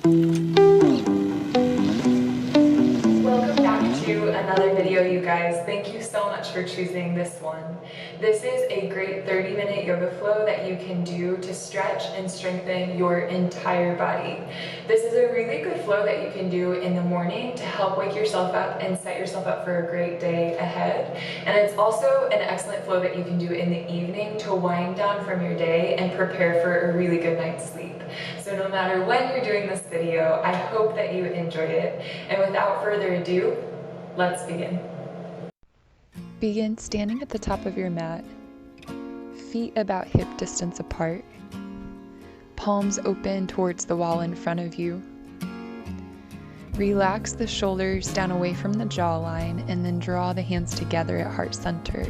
Welcome back to another video, you guys. Thank you so much for choosing this one. This is a great 30-minute yoga flow that you can do to stretch and strengthen your entire body. This is a really good flow that you can do in the morning to help wake yourself up and set yourself up for a great day ahead. And it's also an excellent flow that you can do in the evening to wind down from your day and prepare for a really good night's sleep. So no matter when you're doing this video, I hope that you enjoy it. And without further ado, let's begin. Begin standing at the top of your mat, feet about hip distance apart, palms open towards the wall in front of you. Relax the shoulders down away from the jawline and then draw the hands together at heart center.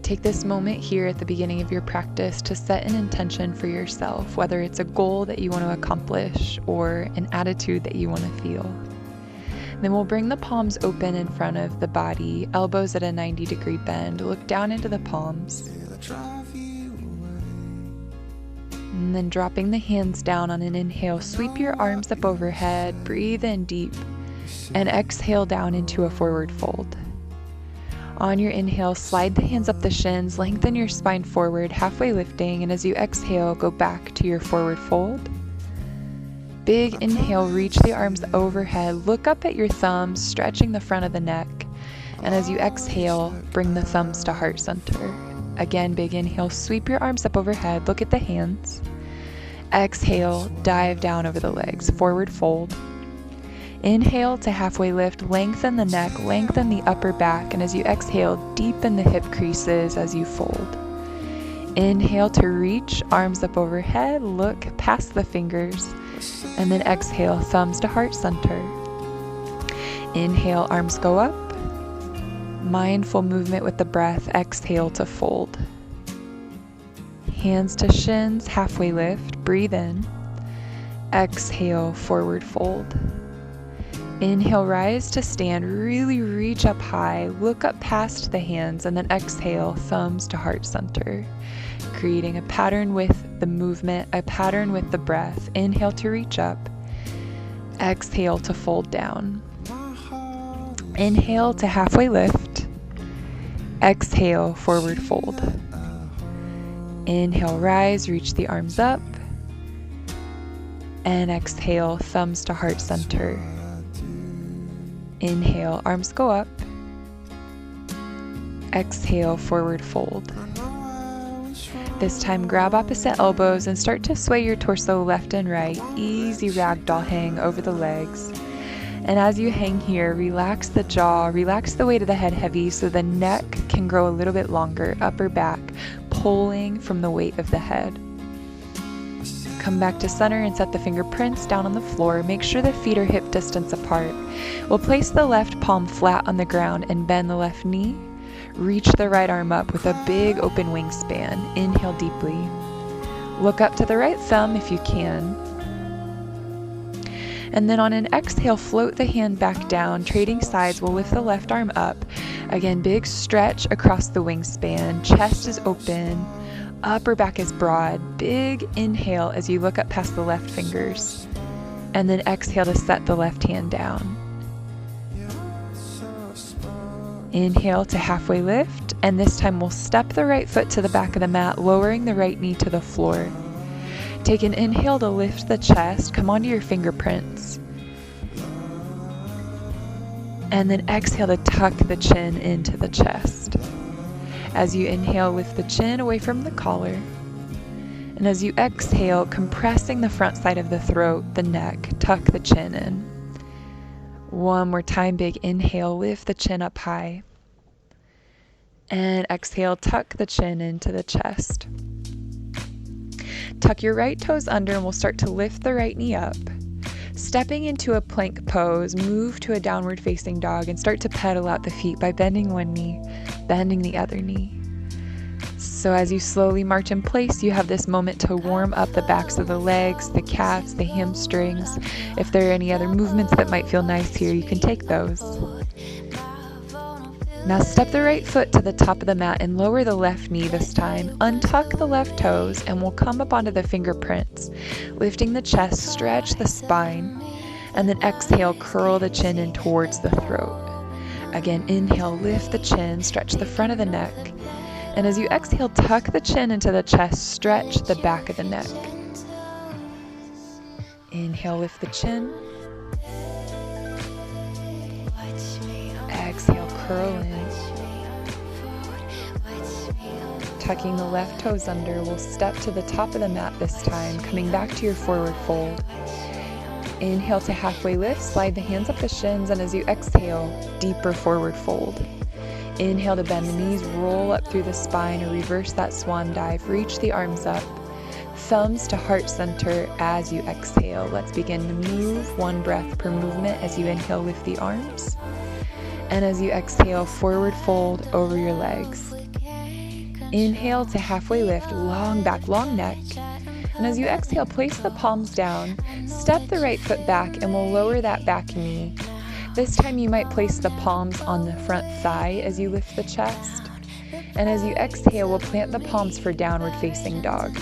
Take this moment here at the beginning of your practice to set an intention for yourself, whether it's a goal that you want to accomplish or an attitude that you want to feel. Then we'll bring the palms open in front of the body, elbows at a 90-degree bend. Look down into the palms. And then dropping the hands down on an inhale, sweep your arms up overhead, breathe in deep, and exhale down into a forward fold. On your inhale, slide the hands up the shins, lengthen your spine forward, halfway lifting, and as you exhale, go back to your forward fold. Big inhale, reach the arms overhead, look up at your thumbs, stretching the front of the neck, and as you exhale, bring the thumbs to heart center. Again, big inhale, sweep your arms up overhead, look at the hands. Exhale, dive down over the legs, forward fold. Inhale to halfway lift, lengthen the neck, lengthen the upper back, and as you exhale, deepen the hip creases as you fold. Inhale to reach, arms up overhead, look past the fingers, and then exhale, thumbs to heart center. Inhale, arms go up. Mindful movement with the breath, exhale to fold. Hands to shins, halfway lift, breathe in. Exhale, forward fold. Inhale, rise to stand, really reach up high, look up past the hands, and then exhale, thumbs to heart center. Creating a pattern with the movement, a pattern with the breath. Inhale to reach up. Exhale to fold down. Inhale to halfway lift. Exhale, forward fold. Inhale, rise, reach the arms up. And exhale, thumbs to heart center. Inhale, arms go up. Exhale, forward fold. This time, grab opposite elbows and start to sway your torso left and right. Easy ragdoll hang over the legs. And as you hang here, relax the jaw, relax the weight of the head heavy so the neck can grow a little bit longer, upper back, pulling from the weight of the head. Come back to center and set the fingerprints down on the floor. Make sure the feet are hip distance apart. We'll place the left palm flat on the ground and bend the left knee. Reach the right arm up with a big open wingspan. Inhale deeply. Look up to the right thumb if you can. And then on an exhale, float the hand back down. Trading sides, we'll lift the left arm up. Again, big stretch across the wingspan. Chest is open. Upper back is broad. Big inhale as you look up past the left fingers. And then exhale to set the left hand down. Inhale to halfway lift. And this time we'll step the right foot to the back of the mat, lowering the right knee to the floor. Take an inhale to lift the chest. Come onto your fingerprints. And then exhale to tuck the chin into the chest. As you inhale, lift the chin away from the collar. And as you exhale, compressing the front side of the throat, the neck, tuck the chin in. One more time, big inhale, lift the chin up high. And exhale, tuck the chin into the chest. Tuck your right toes under and we'll start to lift the right knee up. Stepping into a plank pose, move to a downward facing dog and start to pedal out the feet by bending one knee, bending the other knee. So as you slowly march in place, you have this moment to warm up the backs of the legs, the calves, the hamstrings. If there are any other movements that might feel nice here, you can take those. Now step the right foot to the top of the mat and lower the left knee this time. Untuck the left toes and we'll come up onto the fingerprints, lifting the chest, stretch the spine, and then exhale, curl the chin in towards the throat. Again, inhale, lift the chin, stretch the front of the neck. And as you exhale, tuck the chin into the chest, stretch the back of the neck. Inhale, lift the chin. Exhale, curl in. Tucking the left toes under, we'll step to the top of the mat this time, coming back to your forward fold. Inhale to halfway lift, slide the hands up the shins, and as you exhale, deeper forward fold. Inhale to bend the knees, roll up through the spine or reverse that swan dive. Reach the arms up, thumbs to heart center as you exhale. Let's begin to move, one breath per movement. As you inhale, lift the arms. And as you exhale, forward fold over your legs. Inhale to halfway lift, long back, long neck. And as you exhale, place the palms down, step the right foot back, and we'll lower that back knee. This time you might place the palms on the front thigh as you lift the chest. And as you exhale, we'll plant the palms for downward facing dog.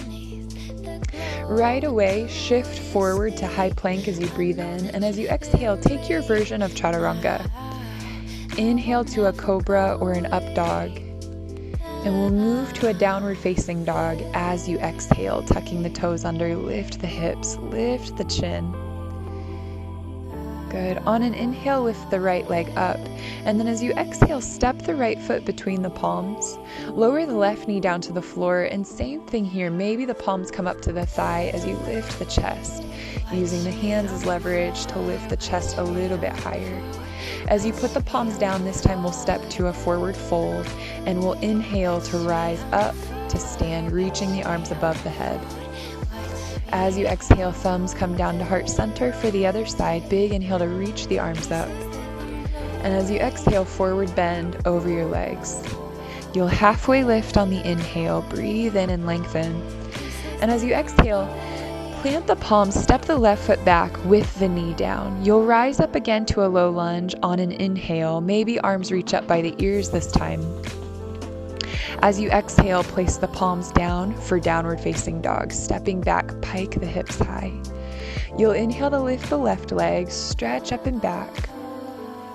Right away, shift forward to high plank as you breathe in. And as you exhale, take your version of chaturanga. Inhale to a cobra or an up dog. And we'll move to a downward facing dog as you exhale, tucking the toes under, lift the hips, lift the chin. Good. On an inhale, lift the right leg up. And then as you exhale, step the right foot between the palms. Lower the left knee down to the floor. And same thing here. Maybe the palms come up to the thigh as you lift the chest, using the hands as leverage to lift the chest a little bit higher. As you put the palms down, this time we'll step to a forward fold and we'll inhale to rise up to stand, reaching the arms above the head. As you exhale, thumbs come down to heart center for the other side. Big inhale to reach the arms up. And as you exhale, forward bend over your legs. You'll halfway lift on the inhale, breathe in and lengthen. And as you exhale, plant the palms, step the left foot back with the knee down. You'll rise up again to a low lunge on an inhale. Maybe arms reach up by the ears this time. As you exhale, place the palms down for downward facing dog. Stepping back, pike the hips high. You'll inhale to lift the left leg, stretch up and back.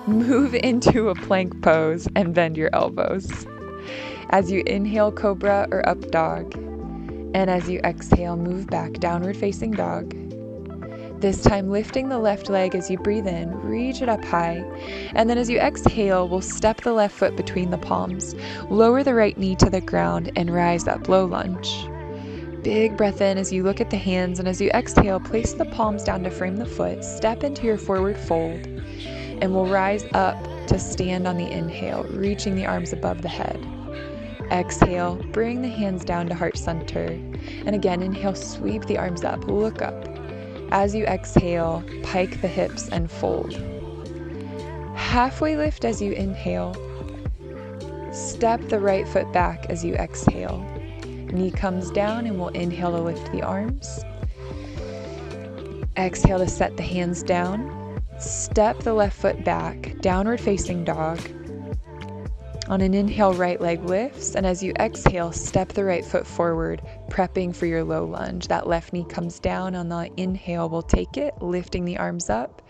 Move into a plank pose and bend your elbows. As you inhale, cobra or up dog. And as you exhale, move back, downward facing dog. This time lifting the left leg as you breathe in, reach it up high. And then as you exhale, we'll step the left foot between the palms, lower the right knee to the ground and rise up, low lunge. Big breath in as you look at the hands, and as you exhale, place the palms down to frame the foot, step into your forward fold, and we'll rise up to stand on the inhale, reaching the arms above the head. Exhale, bring the hands down to heart center. And again, inhale, sweep the arms up, look up. As you exhale, pike the hips and fold. Halfway lift as you inhale. Step the right foot back as you exhale. Knee comes down and we'll inhale to lift the arms. Exhale to set the hands down. Step the left foot back, downward facing dog. On an inhale, right leg lifts, and as you exhale, step the right foot forward, prepping for your low lunge. That left knee comes down. On the inhale, we'll take it, lifting the arms up,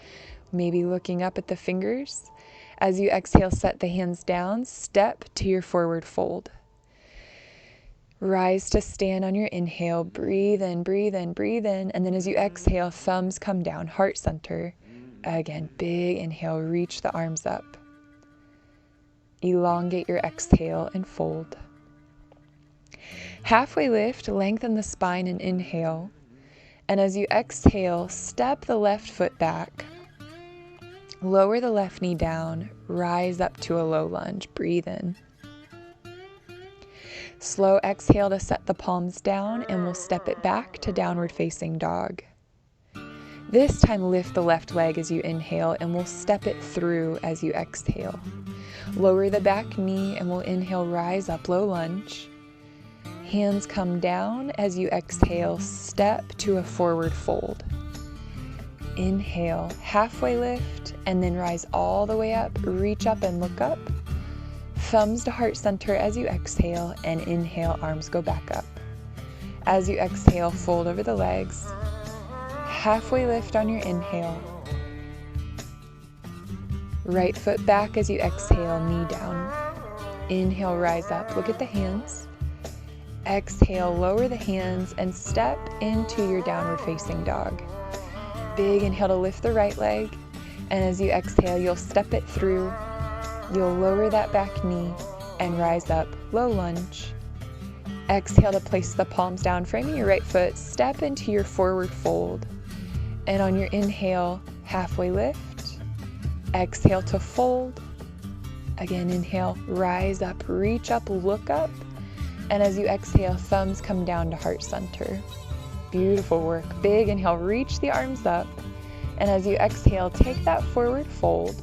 maybe looking up at the fingers. As you exhale, set the hands down, step to your forward fold. Rise to stand on your inhale, breathe in, breathe in, breathe in, and then as you exhale, thumbs come down, heart center. Again, big inhale, reach the arms up. Elongate your exhale and fold. Halfway lift, lengthen the spine and inhale. And as you exhale, step the left foot back. Lower the left knee down, rise up to a low lunge, breathe in. Slow exhale to set the palms down, and we'll step it back to downward facing dog. This time lift the left leg as you inhale, and we'll step it through as you exhale. Lower the back knee and we'll inhale, rise up, low lunge. Hands come down as you exhale, step to a forward fold. Inhale, halfway lift, and then rise all the way up, reach up and look up. Thumbs to heart center as you exhale, and inhale, arms go back up. As you exhale, fold over the legs. Halfway lift on your inhale. Right foot back as you exhale, knee down. Inhale, rise up. Look at the hands. Exhale, lower the hands and step into your downward facing dog. Big inhale to lift the right leg. And as you exhale, you'll step it through. You'll lower that back knee and rise up, low lunge. Exhale to place the palms down, framing your right foot, step into your forward fold. And on your inhale, halfway lift. Exhale to fold. Again, inhale, rise up, reach up, look up. And as you exhale, thumbs come down to heart center. Beautiful work. Big inhale, reach the arms up. And as you exhale, take that forward fold.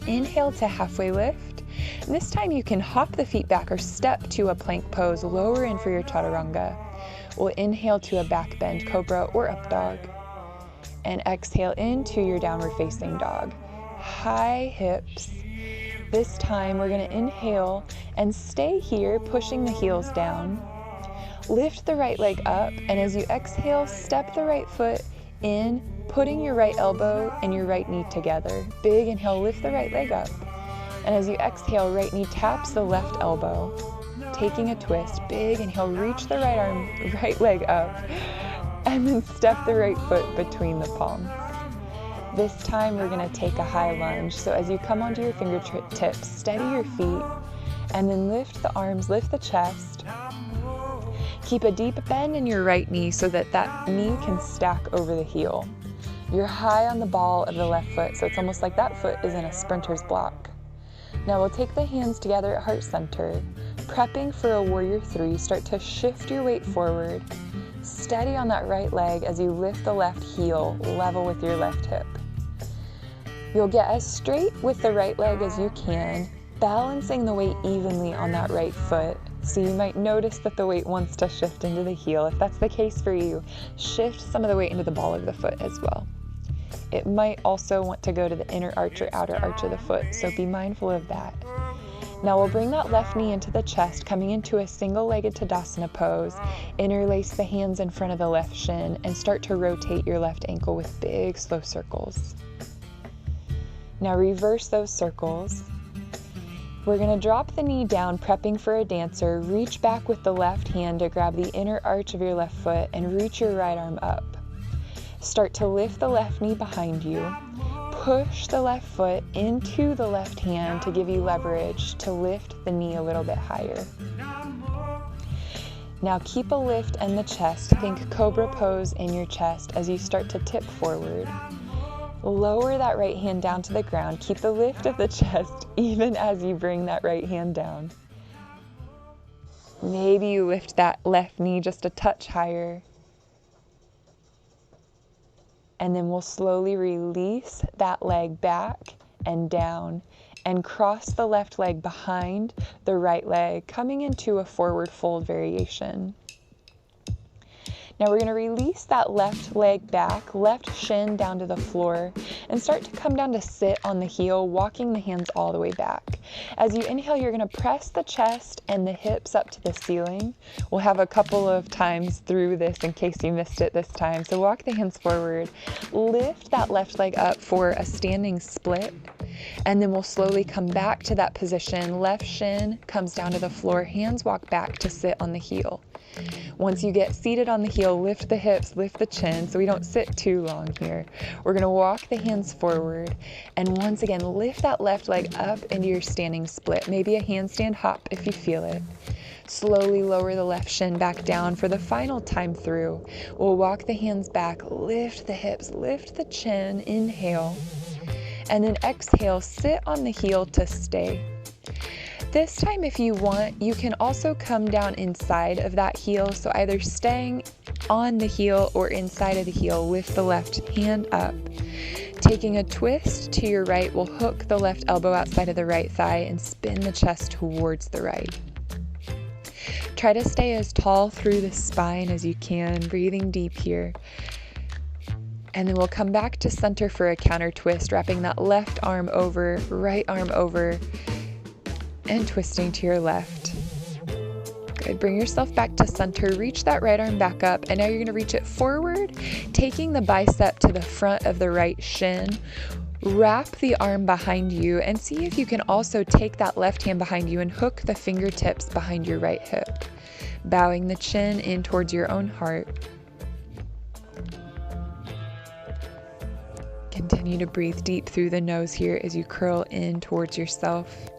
Inhale to halfway lift. And this time you can hop the feet back or step to a plank pose, lower in for your chaturanga. We'll inhale to a back bend cobra or up dog. And exhale into your downward facing dog. High hips. This time we're going to inhale and stay here, pushing the heels down. Lift the right leg up, and as you exhale, step the right foot in, putting your right elbow and your right knee together. Big inhale, lift the right leg up. And as you exhale, right knee taps the left elbow. Taking a twist, big inhale, reach the right leg up. And then step the right foot between the palms. This time we're going to take a high lunge. So as you come onto your fingertips, steady your feet, and then lift the arms, lift the chest. Keep a deep bend in your right knee so that that knee can stack over the heel. You're high on the ball of the left foot, so it's almost like that foot is in a sprinter's block. Now we'll take the hands together at heart center, prepping for a warrior three. Start to shift your weight forward. Steady on that right leg as you lift the left heel, level with your left hip. You'll get as straight with the right leg as you can, balancing the weight evenly on that right foot. So you might notice that the weight wants to shift into the heel. If that's the case for you, shift some of the weight into the ball of the foot as well. It might also want to go to the inner arch or outer arch of the foot, so be mindful of that. Now we'll bring that left knee into the chest, coming into a single-legged Tadasana pose. Interlace the hands in front of the left shin and start to rotate your left ankle with big, slow circles. Now reverse those circles. We're going to drop the knee down, prepping for a dancer. Reach back with the left hand to grab the inner arch of your left foot and reach your right arm up. Start to lift the left knee behind you. Push the left foot into the left hand to give you leverage to lift the knee a little bit higher. Now keep a lift in the chest. Think cobra pose in your chest as you start to tip forward. Lower that right hand down to the ground. Keep the lift of the chest even as you bring that right hand down. Maybe you lift that left knee just a touch higher. And then we'll slowly release that leg back and down and cross the left leg behind the right leg, coming into a forward fold variation. Now we're going to release that left leg back, left shin down to the floor, and start to come down to sit on the heel, walking the hands all the way back. As you inhale, you're going to press the chest and the hips up to the ceiling. We'll have a couple of times through this in case you missed it this time. So walk the hands forward, lift that left leg up for a standing split, and then we'll slowly come back to that position. Left shin comes down to the floor, hands walk back to sit on the heel. Once you get seated on the heel, lift the hips, lift the chin so we don't sit too long here. We're going to walk the hands forward and once again lift that left leg up into your standing split, maybe a handstand hop if you feel it. Slowly lower the left shin back down for the final time through. We'll walk the hands back, lift the hips, lift the chin, inhale, and then exhale, sit on the heel to stay. This time, if you want, you can also come down inside of that heel. So either staying on the heel or inside of the heel, lift the left hand up. Taking a twist to your right, we'll hook the left elbow outside of the right thigh and spin the chest towards the right. Try to stay as tall through the spine as you can, breathing deep here. And then we'll come back to center for a counter twist, wrapping that left arm over, right arm over, and twisting to your left. Good. Bring yourself back to center. Reach that right arm back up, and now you're going to reach it forward, taking the bicep to the front of the right shin. Wrap the arm behind you and see if you can also take that left hand behind you and hook the fingertips behind your right hip, bowing the chin in towards your own heart. Continue to breathe deep through the nose here as you curl in towards yourself.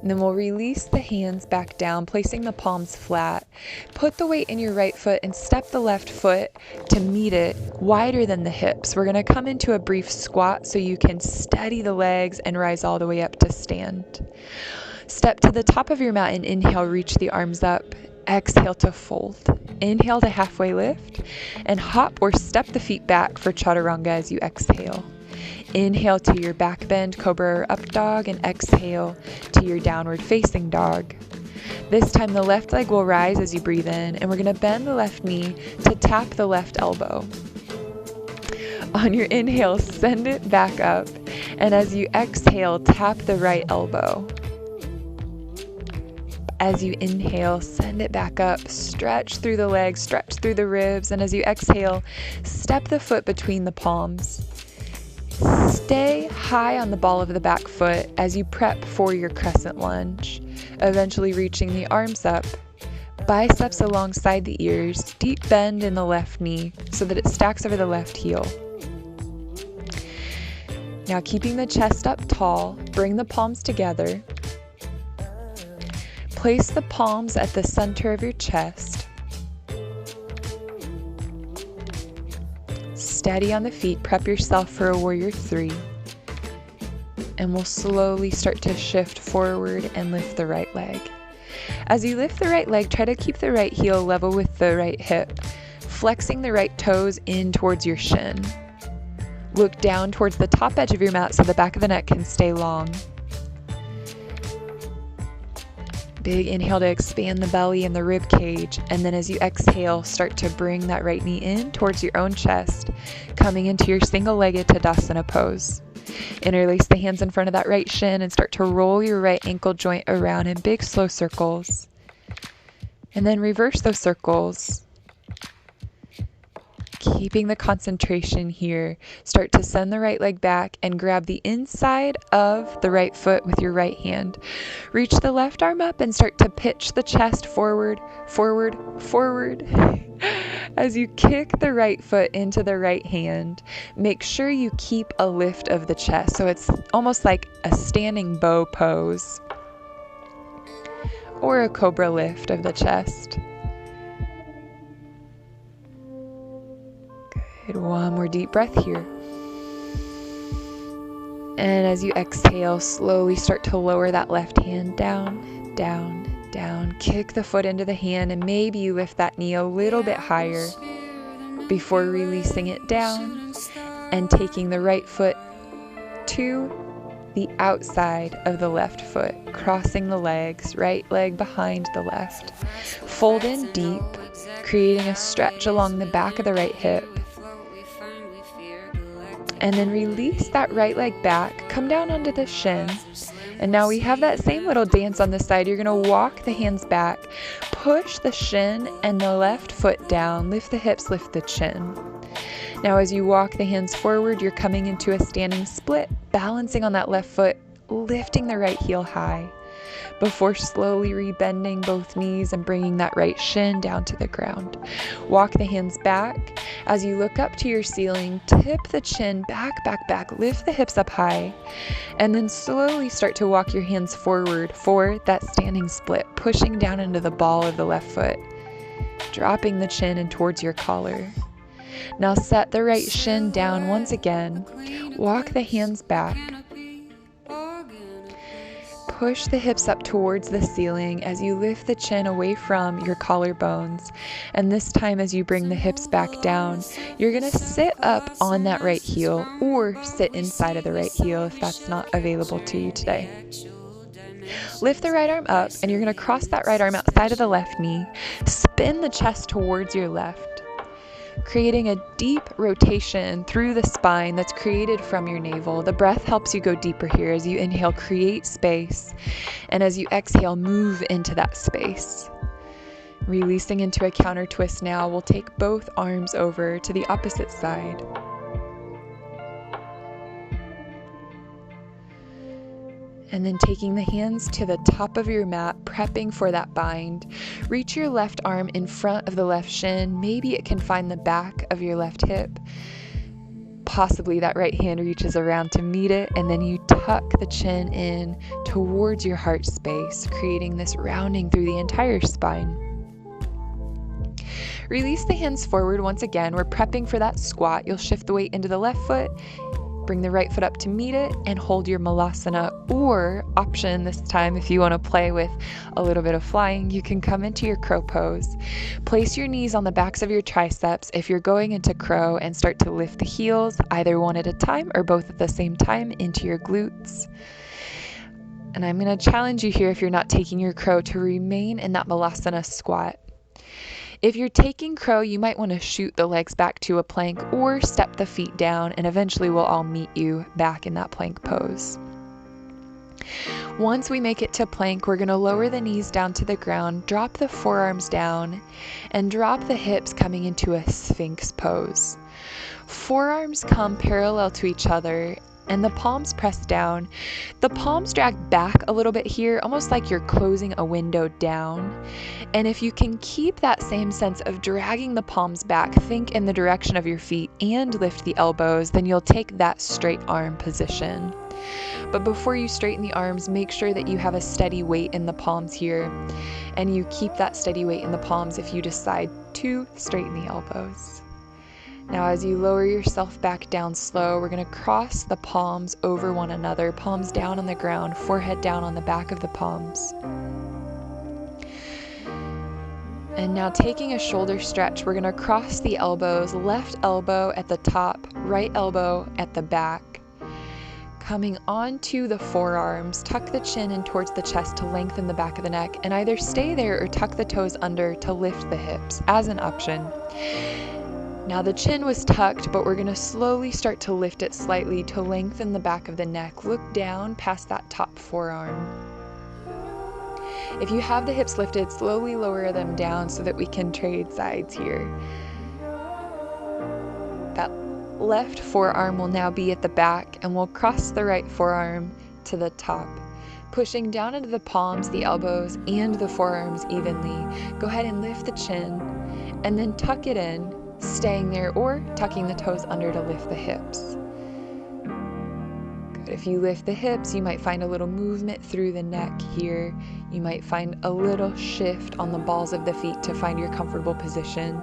And then we'll release the hands back down, placing the palms flat. Put the weight in your right foot and step the left foot to meet it wider than the hips. We're going to come into a brief squat so you can steady the legs and rise all the way up to stand. Step to the top of your mat and inhale, reach the arms up. Exhale to fold. Inhale to halfway lift and hop or step the feet back for chaturanga as you exhale. Inhale to your back bend, cobra or up dog, and exhale to your downward facing dog. This time the left leg will rise as you breathe in, and we're going to bend the left knee to tap the left elbow. On your inhale, send it back up, and as you exhale, tap the right elbow. As you inhale, send it back up, stretch through the legs, stretch through the ribs, and as you exhale, step the foot between the palms. Stay high on the ball of the back foot as you prep for your crescent lunge, eventually reaching the arms up, biceps alongside the ears, deep bend in the left knee so that it stacks over the left heel. Now keeping the chest up tall, bring the palms together. Place the palms at the center of your chest. Steady on the feet, prep yourself for a warrior 3. And we'll slowly start to shift forward and lift the right leg. As you lift the right leg, try to keep the right heel level with the right hip, flexing the right toes in towards your shin. Look down towards the top edge of your mat so the back of the neck can stay long. Big inhale to expand the belly and the rib cage, and then as you exhale, start to bring that right knee in towards your own chest, coming into your single-legged Tadasana pose. Interlace the hands in front of that right shin and start to roll your right ankle joint around in big slow circles. And then reverse those circles. Keeping the concentration here, start to send the right leg back and grab the inside of the right foot with your right hand. Reach the left arm up and start to pitch the chest forward, forward, forward. As you kick the right foot into the right hand, make sure you keep a lift of the chest. So it's almost like a standing bow pose or a cobra lift of the chest. One more deep breath here. And as you exhale, slowly start to lower that left hand down, down, down. Kick the foot into the hand, and maybe you lift that knee a little bit higher before releasing it down and taking the right foot to the outside of the left foot, crossing the legs, right leg behind the left. Fold in deep, creating a stretch along the back of the right hip. And then release that right leg back, come down onto the shin. And now we have that same little dance on the side. You're gonna walk the hands back, push the shin and the left foot down, lift the hips, lift the chin. Now as you walk the hands forward, you're coming into a standing split, balancing on that left foot, lifting the right heel high, before slowly rebending both knees and bringing that right shin down to the ground. Walk the hands back. As you look up to your ceiling, tip the chin back, back, back, lift the hips up high, and then slowly start to walk your hands forward for that standing split, pushing down into the ball of the left foot, dropping the chin in towards your collar. Now set the right shin down once again, walk the hands back, push the hips up towards the ceiling as you lift the chin away from your collarbones. And this time as you bring the hips back down, you're going to sit up on that right heel or sit inside of the right heel if that's not available to you today. Lift the right arm up and you're going to cross that right arm outside of the left knee. Spin the chest towards your left. creating a deep rotation through the spine that's created from your navel. The breath helps you go deeper here. As you inhale, create space, and as you exhale, move into that space. Releasing into a counter twist now, we'll take both arms over to the opposite side. And then taking the hands to the top of your mat, prepping for that bind. Reach your left arm in front of the left shin. Maybe it can find the back of your left hip. Possibly that right hand reaches around to meet it, and then you tuck the chin in towards your heart space, creating this rounding through the entire spine. Release the hands forward once again. We're prepping for that squat. You'll shift the weight into the left foot, bring the right foot up to meet it, and hold your malasana, or option this time if you want to play with a little bit of flying, you can come into your crow pose. Place your knees on the backs of your triceps if you're going into crow, and start to lift the heels, either one at a time or both at the same time, into your glutes. And I'm going to challenge you here, if you're not taking your crow, to remain in that malasana squat. If you're taking crow, you might want to shoot the legs back to a plank or step the feet down, and eventually we'll all meet you back in that plank pose. Once we make it to plank, we're going to lower the knees down to the ground, drop the forearms down, and drop the hips, coming into a sphinx pose. Forearms come parallel to each other, and the palms press down. The palms drag back a little bit here, almost like you're closing a window down. And if you can keep that same sense of dragging the palms back, think in the direction of your feet and lift the elbows, then you'll take that straight arm position. But before you straighten the arms, make sure that you have a steady weight in the palms here, and you keep that steady weight in the palms if you decide to straighten the elbows. Now, as you lower yourself back down slow, we're going to cross the palms over one another, palms down on the ground, forehead down on the back of the palms. And now, taking a shoulder stretch, we're going to cross the elbows, left elbow at the top, right elbow at the back. Coming onto the forearms, tuck the chin in towards the chest to lengthen the back of the neck, and either stay there or tuck the toes under to lift the hips as an option. Now the chin was tucked, but we're going to slowly start to lift it slightly to lengthen the back of the neck. Look down past that top forearm. If you have the hips lifted, slowly lower them down so that we can trade sides here. That left forearm will now be at the back, and we'll cross the right forearm to the top. Pushing down into the palms, the elbows, and the forearms evenly. Go ahead and lift the chin, and then tuck it in, staying there, or tucking the toes under to lift the hips. Good. If you lift the hips, you might find a little movement through the neck here. You might find a little shift on the balls of the feet to find your comfortable position.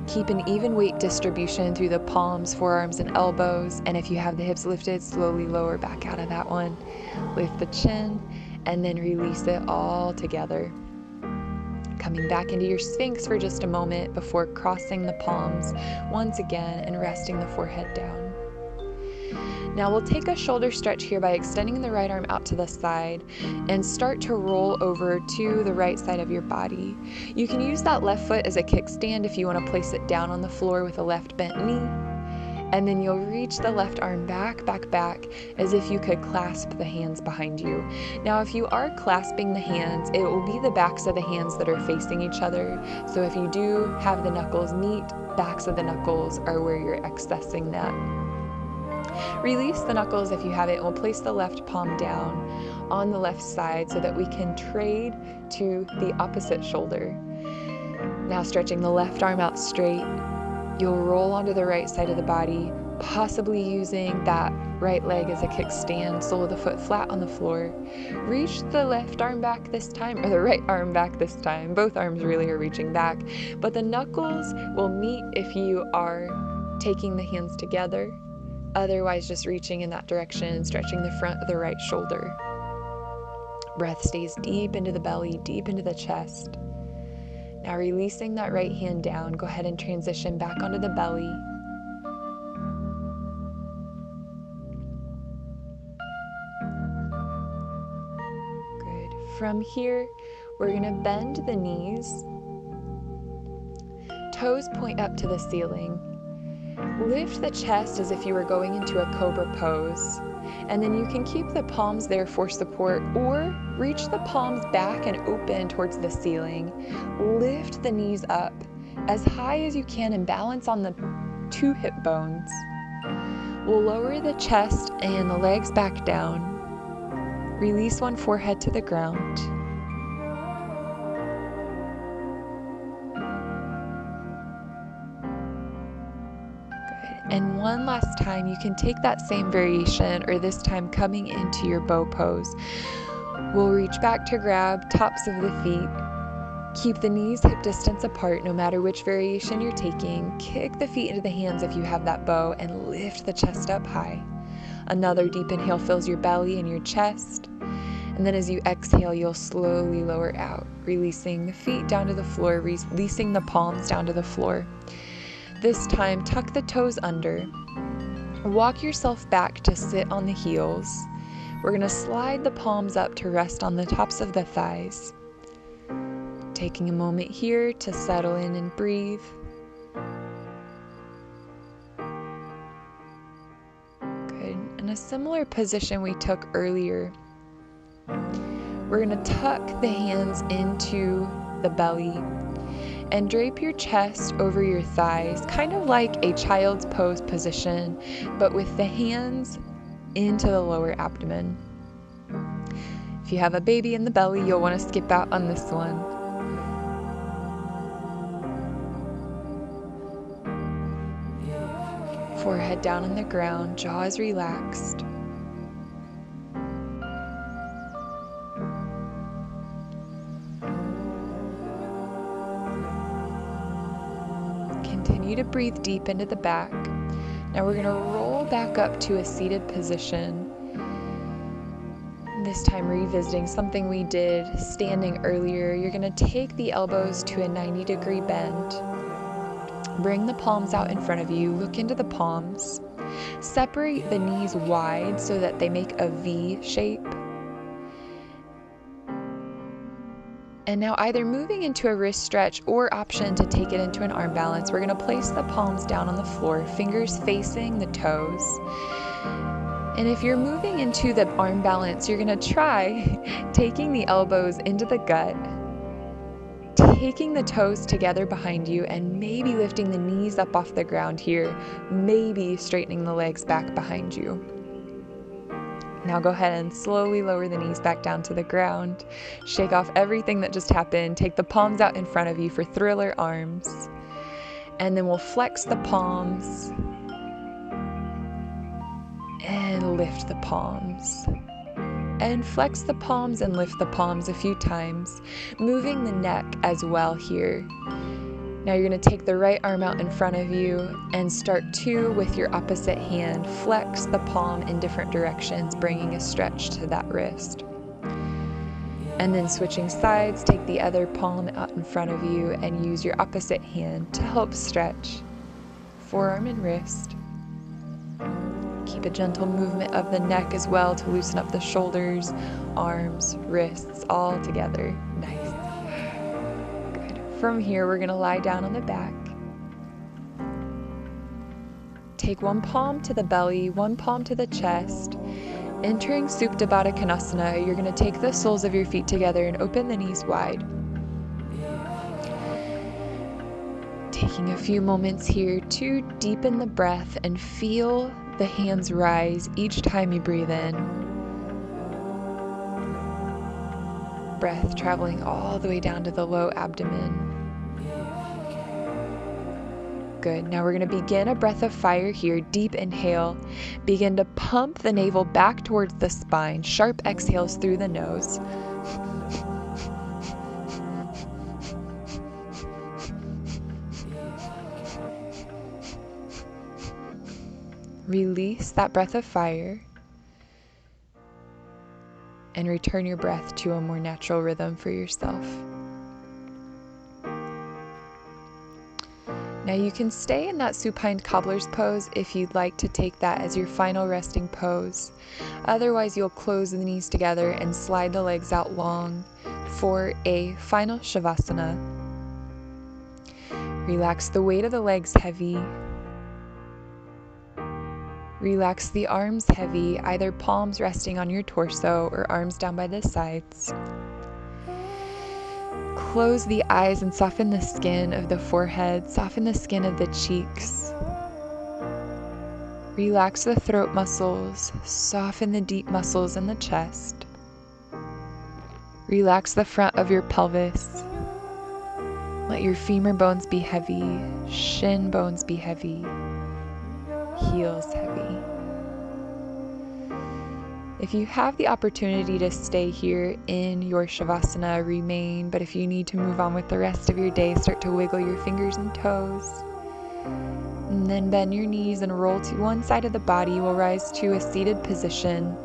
Keep an even weight distribution through the palms, forearms, and elbows. And if you have the hips lifted, slowly lower back out of that one. Lift the chin, and then release it all together. Coming back into your sphinx for just a moment before crossing the palms once again and resting the forehead down. Now we'll take a shoulder stretch here by extending the right arm out to the side and start to roll over to the right side of your body. You can use that left foot as a kickstand if you want to place it down on the floor with a left bent knee. And then you'll reach the left arm back, as if you could clasp the hands behind you. Now, if you are clasping the hands, it will be the backs of the hands that are facing each other. So if you do have the knuckles meet, backs of the knuckles are where you're accessing that. Release the knuckles if you have it, and we'll place the left palm down on the left side so that we can trade to the opposite shoulder. Now stretching the left arm out straight, you'll roll onto the right side of the body, possibly using that right leg as a kickstand, sole of the foot flat on the floor. Reach the left arm back this time, or the right arm back this time. Both arms really are reaching back, but the knuckles will meet if you are taking the hands together. Otherwise, just reaching in that direction, stretching the front of the right shoulder. Breath stays deep into the belly, deep into the chest. Now releasing that right hand down, go ahead and transition back onto the belly. Good. From here, we're going to bend the knees toes point up to the ceiling. Lift the chest as if you were going into a cobra pose. And then you can keep the palms there for support, or reach the palms back and open towards the ceiling. Lift the knees up as high as you can and balance on the 2 hip bones. We'll lower the chest and the legs back down. Release one forehead to the ground. And one last time, you can take that same variation, or this time coming into your bow pose. We'll reach back to grab tops of the feet. Keep the knees hip distance apart no matter which variation you're taking. Kick the feet into the hands if you have that bow, and lift the chest up high. Another deep inhale fills your belly and your chest. And then as you exhale, you'll slowly lower out, releasing the feet down to the floor, releasing the palms down to the floor. This time, tuck the toes under. Walk yourself back to sit on the heels. We're going to slide the palms up to rest on the tops of the thighs. Taking a moment here to settle in and breathe. Good. In a similar position we took earlier, we're going to tuck the hands into the belly and drape your chest over your thighs, kind of like a child's pose position, but with the hands into the lower abdomen. If you have a baby in the belly, you'll want to skip out on this one. Forehead down on the ground, jaws relaxed. Continue to breathe deep into the back. Now we're going to roll back up to a seated position. This time revisiting something we did standing earlier. You're going to take the elbows to a 90-degree bend. Bring the palms out in front of you. Look into the palms. Separate the knees wide so that they make a V shape. And now either moving into a wrist stretch or option to take it into an arm balance, we're going to place the palms down on the floor, fingers facing the toes. And if you're moving into the arm balance, you're going to try taking the elbows into the gut, taking the toes together behind you, and maybe lifting the knees up off the ground here, maybe straightening the legs back behind you. Now go ahead and slowly lower the knees back down to the ground. Shake off everything that just happened. Take the palms out in front of you for thriller arms. And then we'll flex the palms and lift the palms. And flex the palms and lift the palms a few times, moving the neck as well here. Now you're going to take the right arm out in front of you and start 2 with your opposite hand. Flex the palm in different directions, bringing a stretch to that wrist. And then switching sides, take the other palm out in front of you and use your opposite hand to help stretch forearm and wrist. Keep a gentle movement of the neck as well to loosen up the shoulders, arms, wrists, all together. Nice. From here, we're going to lie down on the back. Take one palm to the belly, one palm to the chest. Entering Supta Baddha Konasana, you're going to take the soles of your feet together and open the knees wide. Taking a few moments here to deepen the breath and feel the hands rise each time you breathe in. Breath traveling all the way down to the low abdomen. Good. Now we're going to begin a breath of fire here. Deep inhale. Begin to pump the navel back towards the spine. Sharp exhales through the nose. Release that breath of fire and return your breath to a more natural rhythm for yourself. Now you can stay in that supine cobbler's pose if you'd like to take that as your final resting pose. Otherwise, you'll close the knees together and slide the legs out long for a final shavasana. Relax the weight of the legs heavy. Relax the arms heavy, either palms resting on your torso or arms down by the sides. Close the eyes and soften the skin of the forehead, soften the skin of the cheeks. Relax the throat muscles, soften the deep muscles in the chest. Relax the front of your pelvis. Let your femur bones be heavy, shin bones be heavy, heels heavy. If you have the opportunity to stay here in your Shavasana, remain, but if you need to move on with the rest of your day, start to wiggle your fingers and toes. And then bend your knees and roll to one side of the body. We'll rise to a seated position.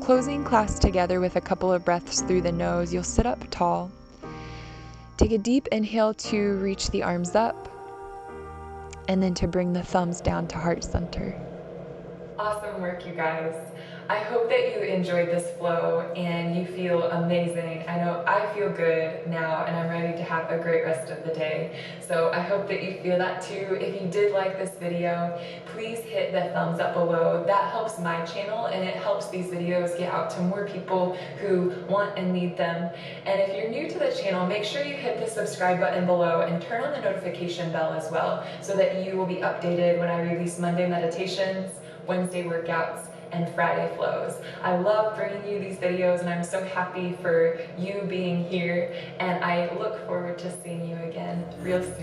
Closing class together with a couple of breaths through the nose, you'll sit up tall. Take a deep inhale to reach the arms up, and then to bring the thumbs down to heart center. Awesome work, you guys. I hope that you enjoyed this flow and you feel amazing. I know I feel good now and I'm ready to have a great rest of the day. So I hope that you feel that too. If you did like this video, please hit the thumbs up below. That helps my channel and it helps these videos get out to more people who want and need them. And if you're new to the channel, make sure you hit the subscribe button below and turn on the notification bell as well so that you will be updated when I release Monday meditations, Wednesday workouts, and Friday flows. I love bringing you these videos and I'm so happy for you being here and I look forward to seeing you again real soon.